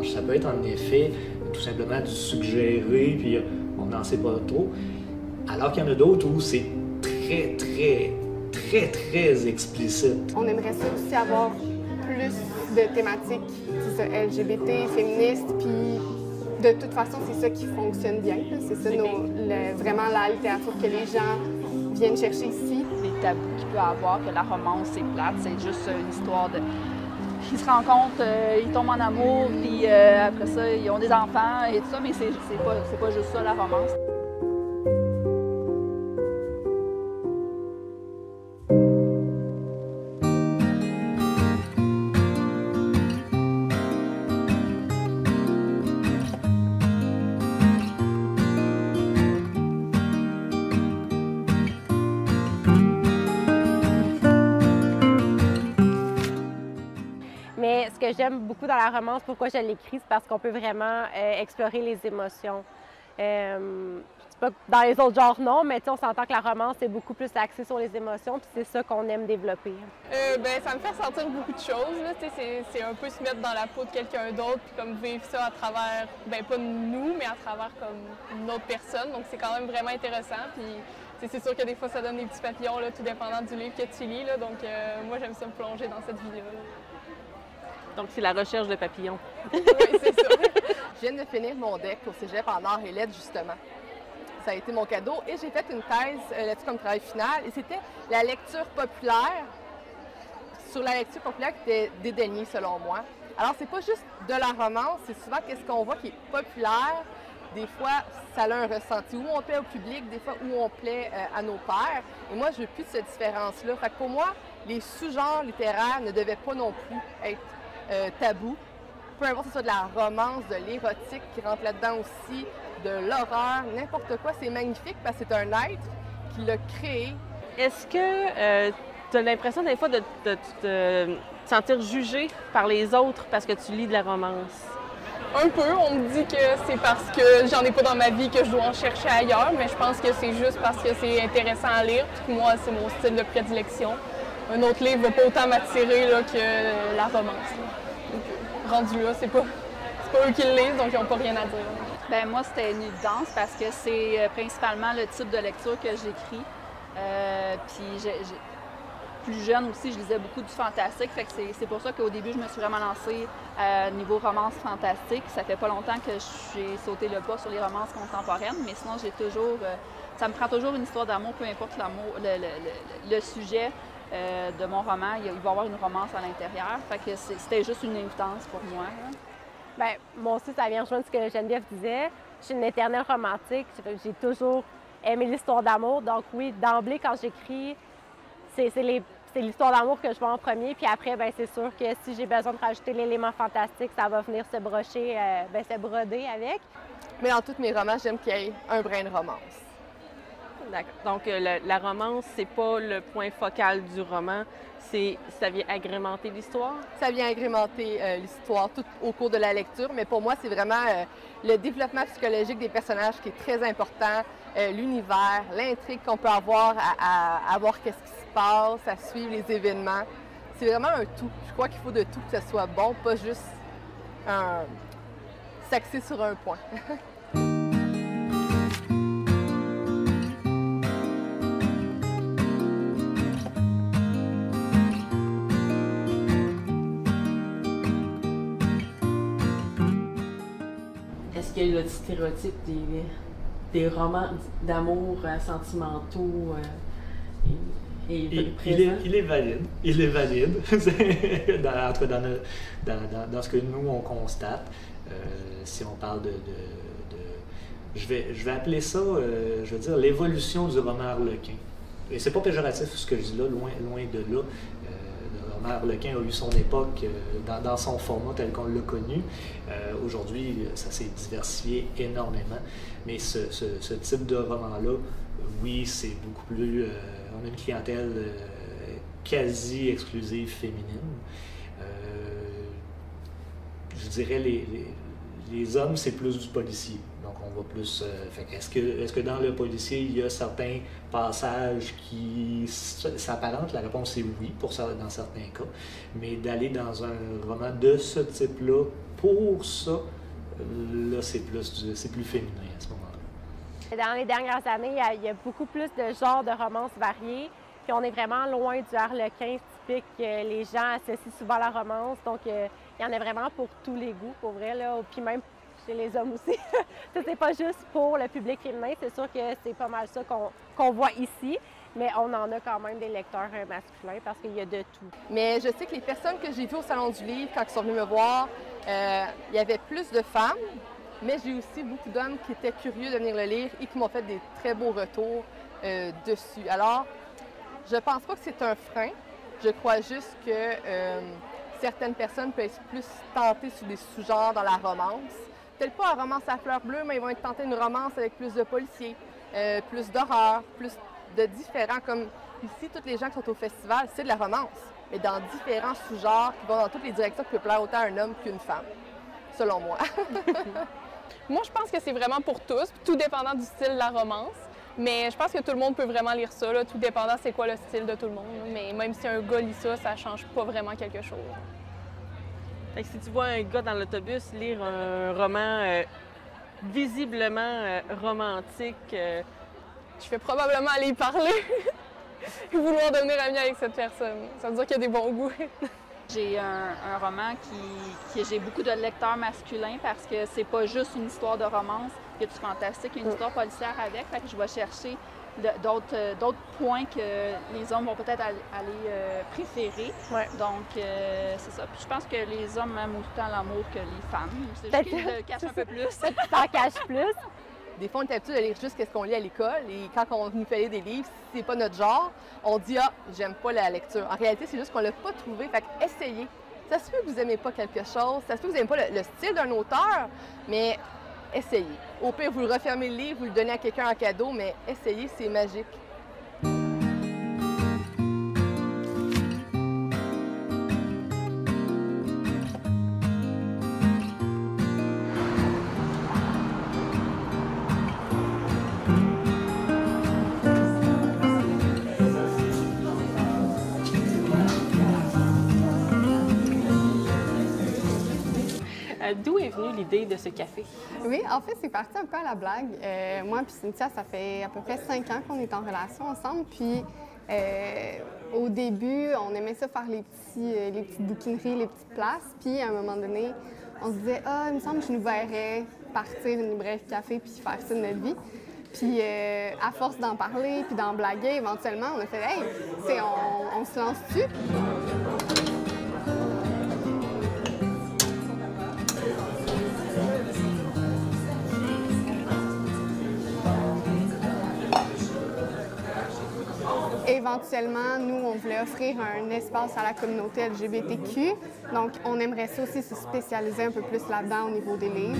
Ça peut être en effet tout simplement du suggéré, puis on n'en sait pas trop. Alors qu'il y en a d'autres où c'est très, très, très, très explicite. On aimerait ça aussi avoir plus de thématiques, c'est ça, LGBT, féministes, puis de toute façon, c'est ça qui fonctionne bien. C'est ça, vraiment la littérature que les gens viennent chercher ici. Les tabous qu'il peut avoir, que la romance, c'est plate, c'est juste une histoire de... Ils se rencontrent, ils tombent en amour, puis après ça, ils ont des enfants et tout ça, mais c'est pas juste ça, la romance. Mais ce que j'aime beaucoup dans la romance, pourquoi je l'écris, c'est parce qu'on peut vraiment explorer les émotions. C'est pas dans les autres genres, non, mais on s'entend que la romance est beaucoup plus axée sur les émotions, puis c'est ça qu'on aime développer. Ça me fait ressentir beaucoup de choses. C'est un peu se mettre dans la peau de quelqu'un d'autre, puis comme vivre ça à travers, pas nous, mais à travers comme une autre personne. Donc c'est quand même vraiment intéressant. Puis c'est sûr que des fois ça donne des petits papillons, là, tout dépendant du livre que tu lis. Là, donc moi j'aime ça me plonger dans cette vie-là. Donc, c'est la recherche de papillons. Oui, c'est ça. Je viens de finir mon DEC au cégep en arts et lettres, justement. Ça a été mon cadeau et j'ai fait une thèse là-dessus comme travail final. Et c'était la lecture populaire, sur la lecture populaire qui était dédaignée, selon moi. Alors, c'est pas juste de la romance, c'est souvent qu'est-ce qu'on voit qui est populaire. Des fois, ça a un ressenti où on plaît au public, des fois où on plaît à nos pairs. Et moi, je veux plus de cette différence-là. Fait que pour moi, les sous-genres littéraires ne devaient pas non plus être tabou. Peu importe si c'est de la romance, de l'érotique qui rentre là-dedans aussi, de l'horreur, n'importe quoi, c'est magnifique parce que c'est un être qui l'a créé. Est-ce que tu as l'impression des fois de te sentir jugé par les autres parce que tu lis de la romance? Un peu, on me dit que c'est parce que j'en ai pas dans ma vie que je dois en chercher ailleurs, mais je pense que c'est juste parce que c'est intéressant à lire, puis que moi, c'est mon style de prédilection. Un autre livre va pas autant m'attirer là, que la romance. Donc, rendu là, c'est pas eux qui le lisent, donc ils n'ont pas rien à dire. Bien, moi, c'était une évidence parce que c'est principalement le type de lecture que j'écris. Puis, plus jeune aussi, je lisais beaucoup du fantastique. Fait que c'est pour ça qu'au début, je me suis vraiment lancée niveau romance fantastique. Ça fait pas longtemps que j'ai sauté le pas sur les romances contemporaines, mais sinon, j'ai toujours... ça me prend toujours une histoire d'amour, peu importe l'amour, le sujet. De mon roman, il va y avoir une romance à l'intérieur. Fait que c'était juste une évidence pour moi. Hein. Bien, moi aussi, ça vient rejoindre ce que Geneviève disait. Je suis une éternelle romantique. J'ai toujours aimé l'histoire d'amour. Donc oui, d'emblée, quand j'écris, c'est l'histoire d'amour que je vois en premier. Puis après, bien, c'est sûr que si j'ai besoin de rajouter l'élément fantastique, ça va venir se brocher, se broder avec. Mais dans tous mes romans, j'aime qu'il y ait un brin de romance. D'accord. Donc, la romance, c'est pas le point focal du roman, ça vient agrémenter l'histoire? Ça vient agrémenter l'histoire tout au cours de la lecture, mais pour moi, c'est vraiment le développement psychologique des personnages qui est très important, l'univers, l'intrigue qu'on peut avoir à voir qu'est-ce qui se passe, à suivre les événements. C'est vraiment un tout. Je crois qu'il faut de tout que ce soit bon, pas juste s'axer sur un point. Est-ce qu'il y a le stéréotype des romans d'amour sentimentaux il est valide. Il est valide. En tout cas, dans ce que nous, on constate, si on parle je vais appeler ça, je veux dire, l'évolution du roman harlequin. Et c'est pas péjoratif ce que je dis là, loin de là. Le roman harlequin a eu son époque dans son format tel qu'on l'a connu. Aujourd'hui, ça s'est diversifié énormément. Mais ce type de roman-là, oui, c'est beaucoup plus... on a une clientèle quasi exclusive féminine. Je dirais les hommes, c'est plus du policier. Donc, on va plus... est-ce que dans le policier, il y a certains passages qui s'apparentent? La réponse est oui, dans certains cas. Mais d'aller dans un roman de ce type-là, pour ça, là, c'est plus féminin à ce moment-là. Dans les dernières années, il y a beaucoup plus de genres de romances variées. Puis on est vraiment loin du harlequin typique que les gens associent souvent à la romance. Donc, il y en a vraiment pour tous les goûts, pour vrai. Là. Puis même chez les hommes aussi. C'est pas juste pour le public féminin. C'est sûr que c'est pas mal ça qu'on voit ici. Mais on en a quand même des lecteurs masculins parce qu'il y a de tout. Mais je sais que les personnes que j'ai vues au Salon du Livre, quand ils sont venus me voir, il y avait plus de femmes, mais j'ai aussi beaucoup d'hommes qui étaient curieux de venir le lire et qui m'ont fait des très beaux retours dessus. Alors, je pense pas que c'est un frein. Je crois juste que certaines personnes peuvent être plus tentées sur des sous-genres dans la romance. Peut-être pas la romance à fleurs bleues, mais ils vont être tentés d'une romance avec plus de policiers, plus d'horreur, plus de différents, comme ici, tous les gens qui sont au festival, c'est de la romance, mais dans différents sous-genres qui vont dans toutes les directions qui peuvent plaire autant à un homme qu'une femme, selon moi. Moi, je pense que c'est vraiment pour tous, tout dépendant du style de la romance. Mais je pense que tout le monde peut vraiment lire ça, là, tout dépendant c'est quoi le style de tout le monde. Mais même si un gars lit ça, ça change pas vraiment quelque chose. Fait que si tu vois un gars dans l'autobus lire un roman visiblement romantique, Je vais probablement aller y parler et vouloir devenir amie avec cette personne. Ça veut dire qu'il y a des bons goûts. J'ai un roman qui j'ai beaucoup de lecteurs masculins parce que c'est pas juste une histoire de romance, il y a du fantastique, il y a une histoire policière avec, fait que je vais chercher d'autres points que les hommes vont peut-être aller préférer. Ouais. Donc, c'est ça. Puis je pense que les hommes aiment autant l'amour que les femmes. C'est juste qu'ils le cachent un peu plus. Tu t'en caches plus. Des fois, on est habitué de lire juste ce qu'on lit à l'école et quand on nous fait lire des livres, si c'est pas notre genre, on dit « Ah, j'aime pas la lecture ». En réalité, c'est juste qu'on l'a pas trouvé, fait essayez. Ça se peut que vous n'aimez pas quelque chose, ça se peut que vous n'aimez pas le style d'un auteur, mais essayez. Au pire, vous le refermez le livre, vous le donnez à quelqu'un en cadeau, mais essayez, c'est magique. D'où est venue l'idée de ce café? Oui, en fait, c'est parti un peu à la blague. Moi et Cynthia, ça fait à peu près 5 ans qu'on est en relation ensemble. Puis, au début, on aimait ça faire les petites bouquineries, les petites places. Puis, à un moment donné, on se disait « Ah, il me semble que je nous verrais partir une librairie de café puis faire ça de notre vie. » Puis, à force d'en parler puis d'en blaguer, éventuellement, on a fait « Hey, on se lance dessus? » Éventuellement, nous, on voulait offrir un espace à la communauté LGBTQ. Donc, on aimerait ça aussi se spécialiser un peu plus là-dedans au niveau des livres.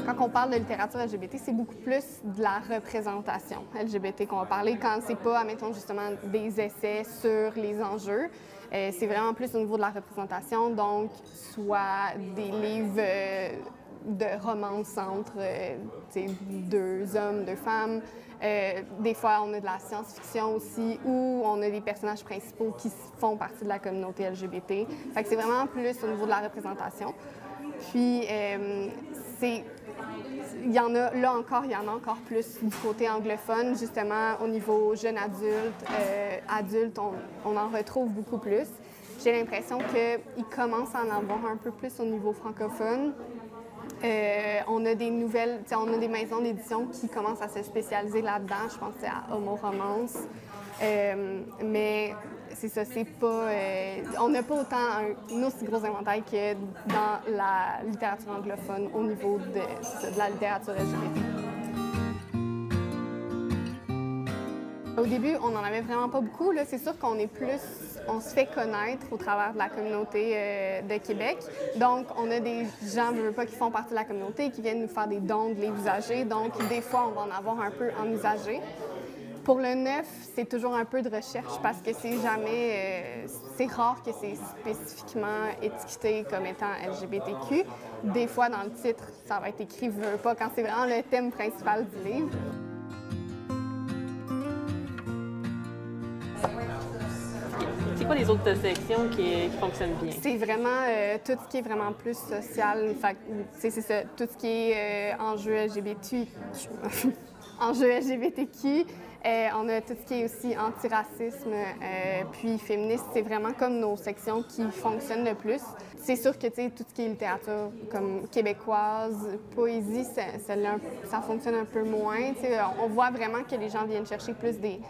Quand on parle de littérature LGBT, c'est beaucoup plus de la représentation LGBT qu'on va parler quand c'est pas, admettons, justement, des essais sur les enjeux. C'est vraiment plus au niveau de la représentation, donc soit des livres de romance entre deux hommes, deux femmes. Des fois, on a de la science-fiction aussi, où on a des personnages principaux qui font partie de la communauté LGBT. Fait que c'est vraiment plus au niveau de la représentation. Puis, il y en a encore plus du côté anglophone, justement, au niveau jeune adulte, on en retrouve beaucoup plus. J'ai l'impression qu'il commence à en avoir un peu plus au niveau francophone. On a des maisons d'édition qui commencent à se spécialiser là-dedans. Je pense à Homo Romance. Mais c'est ça, c'est pas... on n'a pas autant un aussi gros inventaire que dans la littérature anglophone au niveau de la littérature LGBT. Au début, on n'en avait vraiment pas beaucoup. Là, c'est sûr qu'on on se fait connaître au travers de la communauté de Québec. Donc, on a des gens, je veux pas, qui font partie de la communauté, qui viennent nous faire des dons de livres usagés. Donc, des fois, on va en avoir un peu en usagé. Pour le neuf, c'est toujours un peu de recherche parce que c'est rare que c'est spécifiquement étiqueté comme étant LGBTQ. Des fois, dans le titre, ça va être écrit « veux pas » quand c'est vraiment le thème principal du livre. c'est quoi les autres sections qui fonctionnent bien? C'est vraiment tout ce qui est vraiment plus social. Fait, c'est ça, tout ce qui est enjeux LGBT, enjeux LGBTQ. On a tout ce qui est aussi antiracisme, puis féministe. C'est vraiment comme nos sections qui fonctionnent le plus. C'est sûr que tout ce qui est littérature comme québécoise, poésie, ça fonctionne un peu moins. On voit vraiment que les gens viennent chercher plus des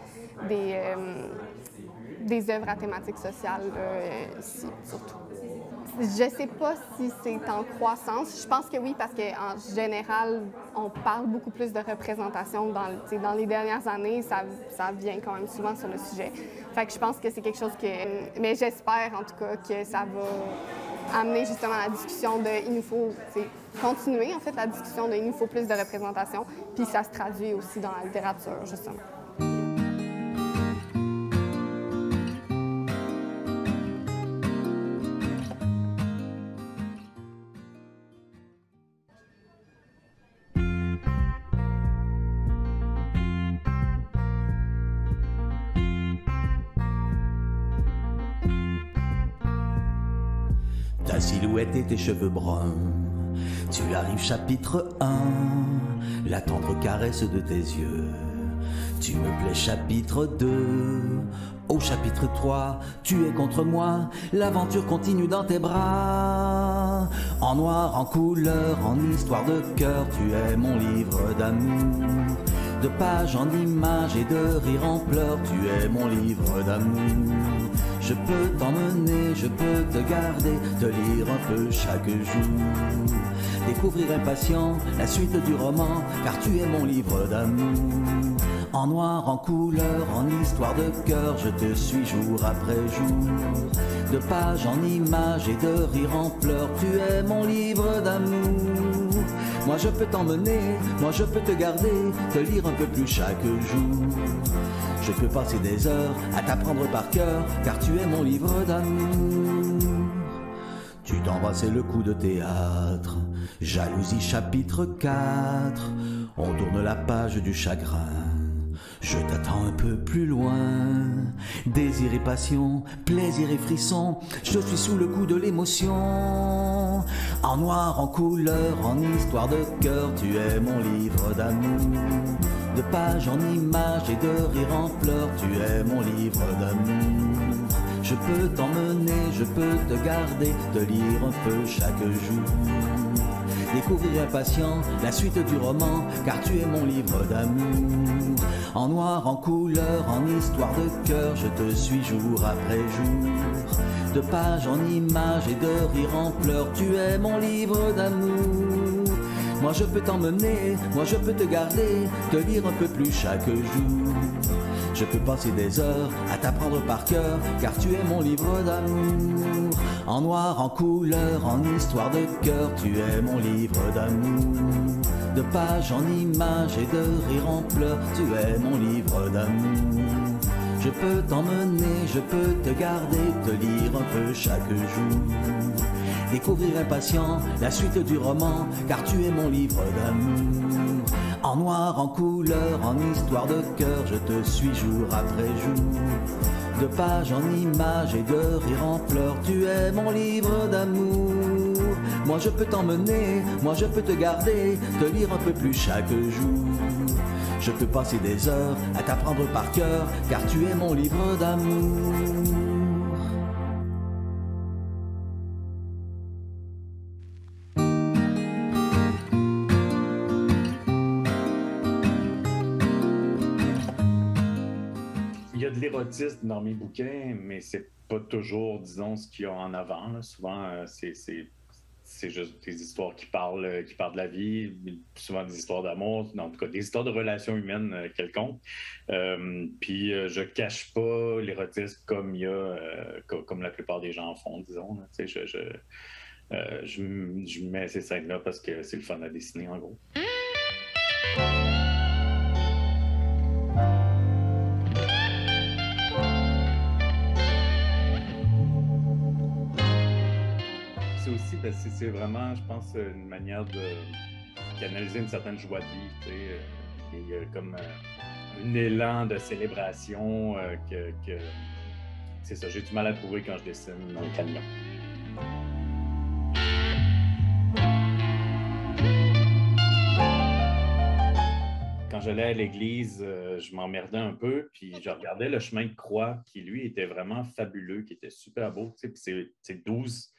œuvres à thématique sociale ici, surtout. Je sais pas si c'est en croissance. Je pense que oui, parce qu'en général, on parle beaucoup plus de représentation. Dans les dernières années, ça vient quand même souvent sur le sujet. Fait que je pense que c'est quelque chose que... Mais j'espère, en tout cas, que ça va amener justement la discussion de... Il nous faut continuer, en fait, la discussion de... Il nous faut plus de représentation. Puis ça se traduit aussi dans la littérature, justement. Ta silhouette et tes cheveux bruns. Tu arrives chapitre 1, la tendre caresse de tes yeux. Tu me plais chapitre 2, au chapitre 3, tu es contre moi, l'aventure continue dans tes bras. En noir, en couleur, en histoire de cœur, tu es mon livre d'amour. De pages en images et de rires en pleurs, tu es mon livre d'amour. Je peux t'emmener, je peux te garder, te lire un peu chaque jour. Découvrir impatient la suite du roman, car tu es mon livre d'amour. En noir, en couleur, en histoire de cœur, je te suis jour après jour. De pages en images et de rires en pleurs, tu es mon livre d'amour. Moi je peux t'emmener, moi je peux te garder, te lire un peu plus chaque jour. Je peux passer des heures à t'apprendre par cœur, car tu es mon livre d'amour. Tu t'embrassais le coup de théâtre, jalousie chapitre 4. On tourne la page du chagrin, je t'attends un peu plus loin. Désir et passion, plaisir et frisson, je suis sous le coup de l'émotion. En noir, en couleur, en histoire de cœur, tu es mon livre d'amour. De pages en images et de rires en pleurs, tu es mon livre d'amour. Je peux t'emmener, je peux te garder, te lire un peu chaque jour. Découvrir impatient la suite du roman, car tu es mon livre d'amour. En noir, en couleur, en histoire de cœur, je te suis jour après jour. De pages en images et de rires en pleurs, tu es mon livre d'amour. Moi je peux t'emmener, moi je peux te garder, te lire un peu plus chaque jour. Je peux passer des heures à t'apprendre par cœur, car tu es mon livre d'amour. En noir, en couleur, en histoire de cœur, tu es mon livre d'amour. De pages en images et de rires en pleurs, tu es mon livre d'amour. Je peux t'emmener, je peux te garder, te lire un peu chaque jour. Découvrir impatient la suite du roman, car tu es mon livre d'amour. En noir, en couleur, en histoire de cœur, je te suis jour après jour. De pages en images et de rires en pleurs, tu es mon livre d'amour. Moi je peux t'emmener, moi je peux te garder, te lire un peu plus chaque jour. Je peux passer des heures à t'apprendre par cœur, car tu es mon livre d'amour. Il y a de l'érotisme dans mes bouquins, mais c'est pas toujours, disons, ce qu'il y a en avant. Là. Souvent, c'est juste des histoires qui parlent de la vie, souvent des histoires d'amour, en tout cas des histoires de relations humaines quelconques. Puis je cache pas l'érotisme comme il y a, comme la plupart des gens font, disons. Là. Tu sais, je mets ces scènes-là parce que c'est le fun à dessiner, en gros. C'est aussi, c'est vraiment, je pense, une manière de canaliser une certaine joie de vivre. Tu sais, il y a comme un élan de célébration c'est ça, j'ai du mal à trouver quand je dessine dans le camion. Quand j'allais à l'église, je m'emmerdais un peu, puis je regardais le chemin de croix qui, lui, était vraiment fabuleux, qui était super beau. Tu sais, puis c'est 12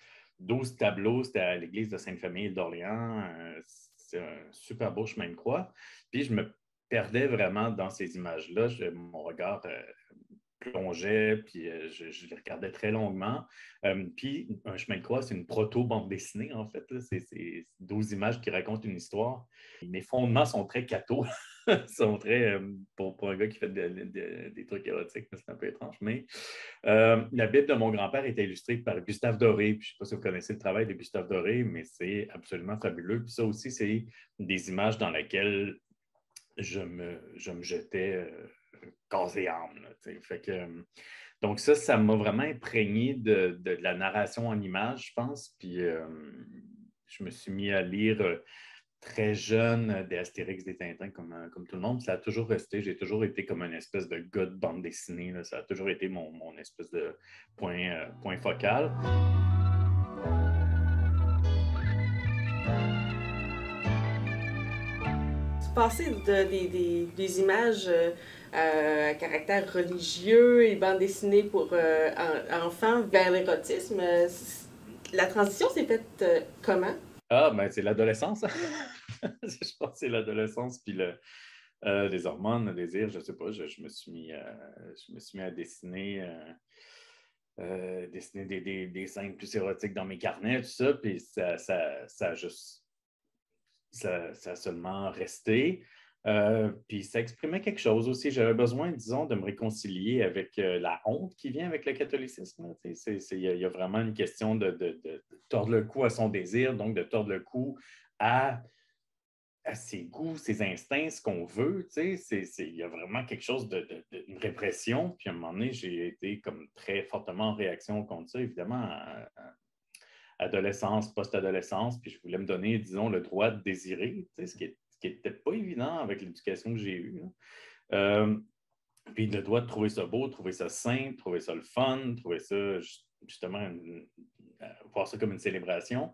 tableaux, c'était à l'église de Sainte-Famille d'Orléans. C'est un super beau chemin de croix. Puis je me perdais vraiment dans ces images-là. Mon regard plongeait, puis je les regardais très longuement. Puis un chemin de croix, c'est une proto-bande dessinée, en fait. C'est 12 images qui racontent une histoire. Mes fondements sont très cathos. Sont très, pour un gars qui fait des trucs érotiques, c'est un peu étrange. Mais la Bible de mon grand-père était illustrée par Gustave Doré. Puis, je ne sais pas si vous connaissez le travail de Gustave Doré, mais c'est absolument fabuleux. Puis ça aussi, c'est des images dans lesquelles je me jetais corps et âme. Fait que, donc ça m'a vraiment imprégné de la narration en images, je pense. Puis je me suis mis à lire très jeune des Astérix, des Tintins, comme tout le monde. Ça a toujours resté. J'ai toujours été comme une espèce de gars de bande dessinée. Là. Ça a toujours été mon espèce de point focal. Passer des images à caractère religieux et bande dessinée pour enfants vers l'érotisme, la transition s'est faite comment? Ah, ben c'est l'adolescence. Je pense que c'est l'adolescence, puis les hormones, le désir, je ne sais pas. Je me suis mis à dessiner, des scènes plus érotiques dans mes carnets, tout ça, puis ça a seulement resté. Puis ça exprimait quelque chose aussi. J'avais besoin, disons, de me réconcilier avec la honte qui vient avec le catholicisme. Il y a vraiment une question de tordre le cou à son désir, donc de tordre le cou à ses goûts, ses instincts, ce qu'on veut. Il y a vraiment quelque chose une répression. Puis à un moment donné, j'ai été comme très fortement en réaction contre ça, évidemment, adolescence, post-adolescence. Puis je voulais me donner, disons, le droit de désirer, ce qui n'était pas évident avec l'éducation que j'ai eue. Puis le droit de trouver ça beau, trouver ça sain, trouver ça le fun, trouver ça justement, voir ça comme une célébration.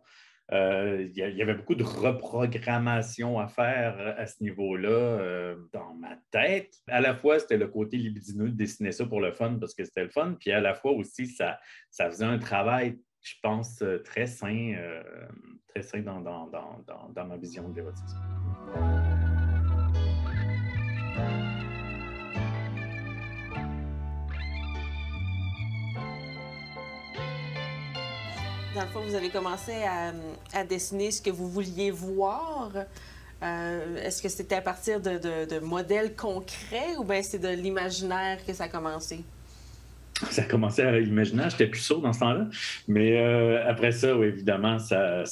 Il y avait beaucoup de reprogrammation à faire à ce niveau-là dans ma tête. À la fois, c'était le côté libidineux de dessiner ça pour le fun parce que c'était le fun, puis à la fois aussi, ça faisait un travail, je pense, très sain dans ma vision de l'érotisme. Dans le fond, vous avez commencé à dessiner ce que vous vouliez voir. Est-ce que c'était à partir de modèles concrets ou bien c'est de l'imaginaire que ça a commencé? Ça a commencé à l'imaginaire. J'étais plus sourd dans ce temps-là. Mais après ça, oui, évidemment, ça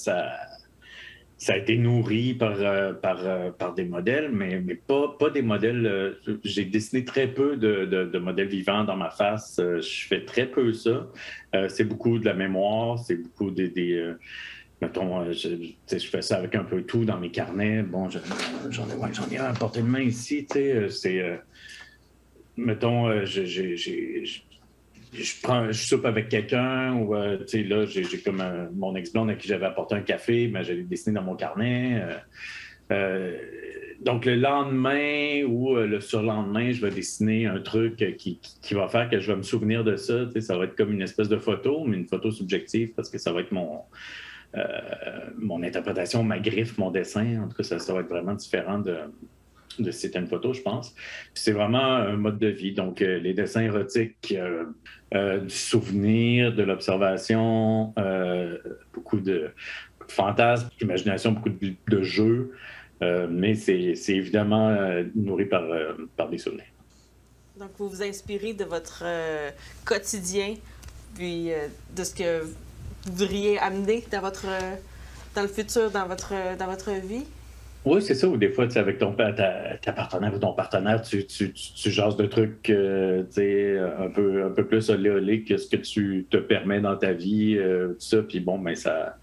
a été nourri par des modèles, mais pas des modèles. J'ai dessiné très peu de modèles vivants dans ma face. Je fais très peu ça. C'est beaucoup de la mémoire, c'est beaucoup mettons, je fais ça avec un peu tout dans mes carnets. Bon, j'en ai un à portée de main ici. Mettons, je soupe avec quelqu'un ou là, j'ai comme mon ex-blonde à qui j'avais apporté un café, mais j'allais dessiner dans mon carnet. Donc, le lendemain ou le surlendemain, je vais dessiner un truc qui va faire que je vais me souvenir de ça. Ça va être comme une espèce de photo, mais une photo subjective parce que ça va être mon interprétation, ma griffe, mon dessin. En tout cas, ça va être vraiment différent de si c'était une photo, je pense. Puis c'est vraiment un mode de vie. Donc, les dessins érotiques, du souvenir, de l'observation, beaucoup de fantasmes, d'imagination, beaucoup de jeux. Mais c'est évidemment nourri par des souvenirs. Donc, vous vous inspirez de votre quotidien, puis de ce que vous voudriez amener dans le futur, dans votre vie? Oui, c'est ça. Ou des fois, avec ta partenaire ou ton partenaire, tu jases de trucs un peu plus olé que ce que tu te permets dans ta vie, tout ça. Puis bon, ben ça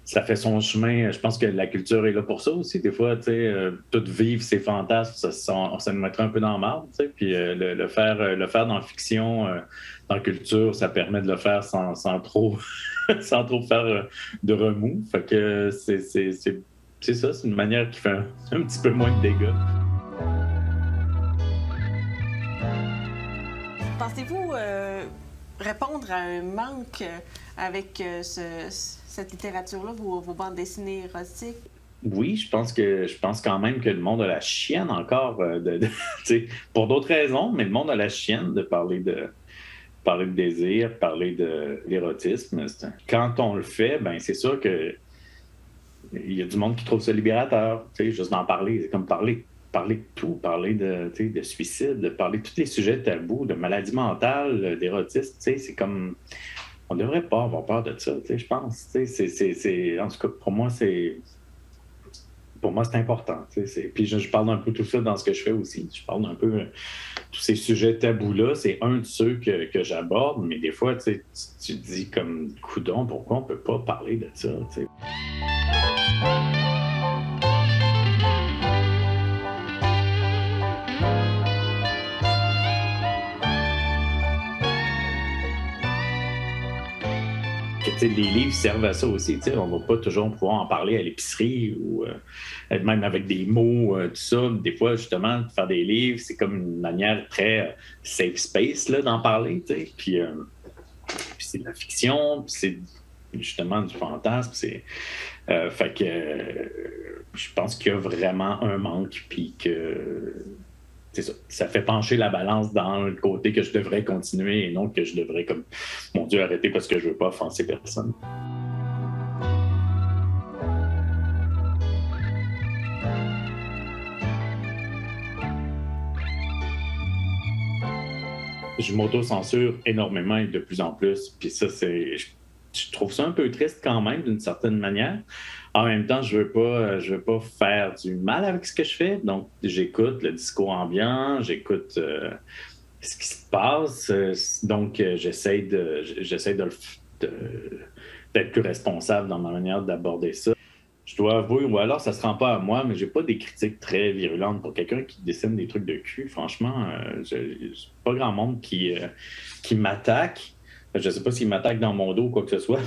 ça fait son chemin. Je pense que la culture est là pour ça aussi. Des fois, tu sais, tout vivre ses fantasmes, ça nous mettrait un peu dans la marde, tu sais. Puis le faire dans la fiction, dans la culture, ça permet de le faire sans trop, sans trop faire de remous. Fait que c'est ça, c'est une manière qui fait un petit peu moins de dégâts. Pensez-vous répondre à un manque avec cette littérature-là, vos bandes dessinées érotiques? Oui, je pense quand même que le monde a la chienne encore, pour d'autres raisons, mais le monde a la chienne de parler de désir, parler de l'érotisme. Quand on le fait, ben c'est sûr que il y a du monde qui trouve ça libérateur, juste d'en parler. C'est comme parler de tout, parler de suicide, de parler de tous les sujets tabous, de maladies mentales, d'érotisme. C'est comme... On devrait pas avoir peur de ça, je pense. En tout cas, pour moi, c'est important. Puis je parle un peu de tout ça dans ce que je fais aussi. Je parle un peu tous ces sujets tabous-là. C'est un de ceux que j'aborde, mais des fois, tu te dis comme coudon, pourquoi on peut pas parler de ça? T'sais? Les livres servent à ça aussi. On ne va pas toujours pouvoir en parler à l'épicerie ou même avec des mots, tout ça. Des fois, justement, faire des livres, c'est comme une manière très safe space là, d'en parler. Puis c'est de la fiction, puis c'est justement du fantasme. Fait que je pense qu'il y a vraiment un manque, puis que ça fait pencher la balance dans le côté que je devrais continuer et non que je devrais, comme, mon Dieu, arrêter parce que je veux pas offenser personne. Je m'auto-censure énormément et de plus en plus. Puis ça, je trouve ça un peu triste quand même, d'une certaine manière. En même temps, je veux pas faire du mal avec ce que je fais. Donc, j'écoute le discours ambiant, j'écoute ce qui se passe. Donc, j'essaie d'être plus responsable dans ma manière d'aborder ça. Je dois avouer, ou alors ça se rend pas à moi, mais j'ai pas des critiques très virulentes. Pour quelqu'un qui dessine des trucs de cul, franchement, j'ai pas grand monde qui m'attaque. Je ne sais pas s'il m'attaque dans mon dos ou quoi que ce soit.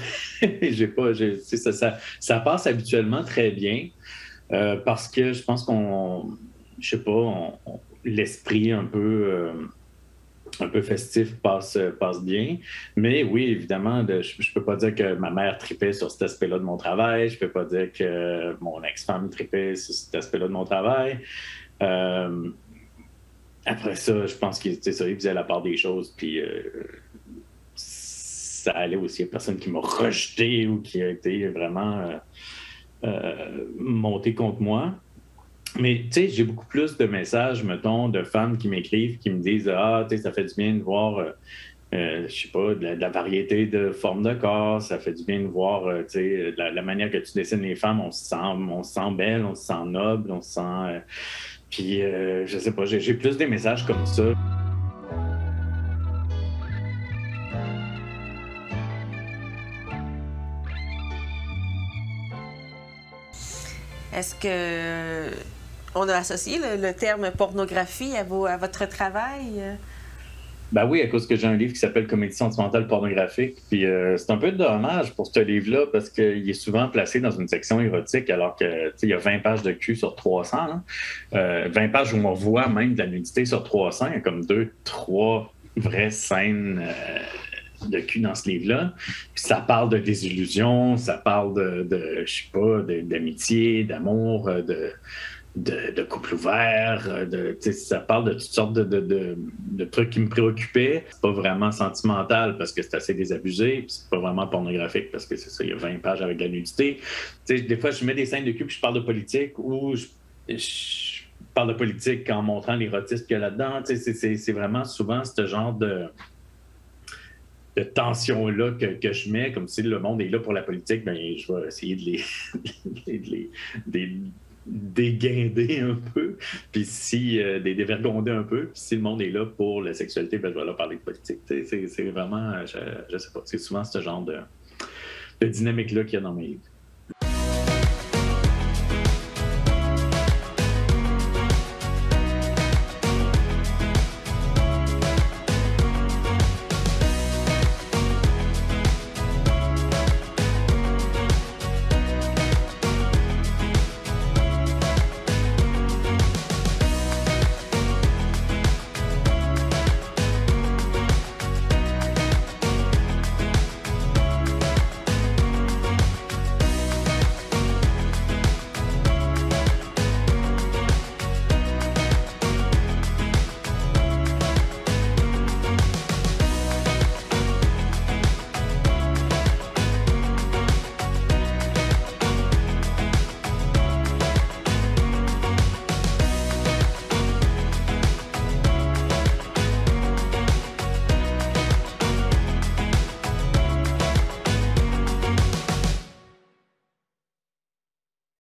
Ça passe habituellement très bien parce que je pense l'esprit un peu festif passe bien. Mais oui, évidemment, je peux pas dire que ma mère tripait sur cet aspect-là de mon travail. Je peux pas dire que mon ex-femme tripait sur cet aspect-là de mon travail. Après ça, je pense qu'il faisait la part des choses. Puis ça allait aussi. Il n'y a personne qui m'a rejeté ou qui a été vraiment monté contre moi. Mais tu sais, j'ai beaucoup plus de messages, mettons, de femmes qui m'écrivent, qui me disent « Ah, tu sais, ça fait du bien de voir, je sais pas, de la variété de formes de corps, ça fait du bien de voir, tu sais, la manière que tu dessines les femmes, on se sent belle, on se sent noble, on se sent... Puis, je sais pas, j'ai plus des messages comme ça. Est-ce que on a associé le terme pornographie à votre travail? Ben oui, à cause que j'ai un livre qui s'appelle Comédie sentimentale pornographique. Puis c'est un peu dommage pour ce livre-là parce qu'il est souvent placé dans une section érotique alors que il y a 20 pages de cul sur 300. Hein? 20 pages où on voit même de la nudité sur 300. Il y a comme 2-3 vraies scènes de cul dans ce livre-là. Puis ça parle de désillusion, ça parle de je sais pas, d'amitié, d'amour, de couple ouvert, ça parle de toutes sortes de trucs qui me préoccupaient. C'est pas vraiment sentimental parce que c'est assez désabusé, puis c'est pas vraiment pornographique parce que c'est ça, il y a 20 pages avec de la nudité. Des fois, je mets des scènes de cul puis je parle de politique ou je parle de politique en montrant l'érotisme qu'il y a là-dedans. C'est vraiment souvent ce genre de tension-là que je mets, comme si le monde est là pour la politique, ben je vais essayer de les déguinder un peu, puis des dévergonder un peu, puis si le monde est là pour la sexualité, ben je vais là parler de politique. C'est vraiment, je sais pas, c'est souvent ce genre de dynamique-là qu'il y a dans mes livres.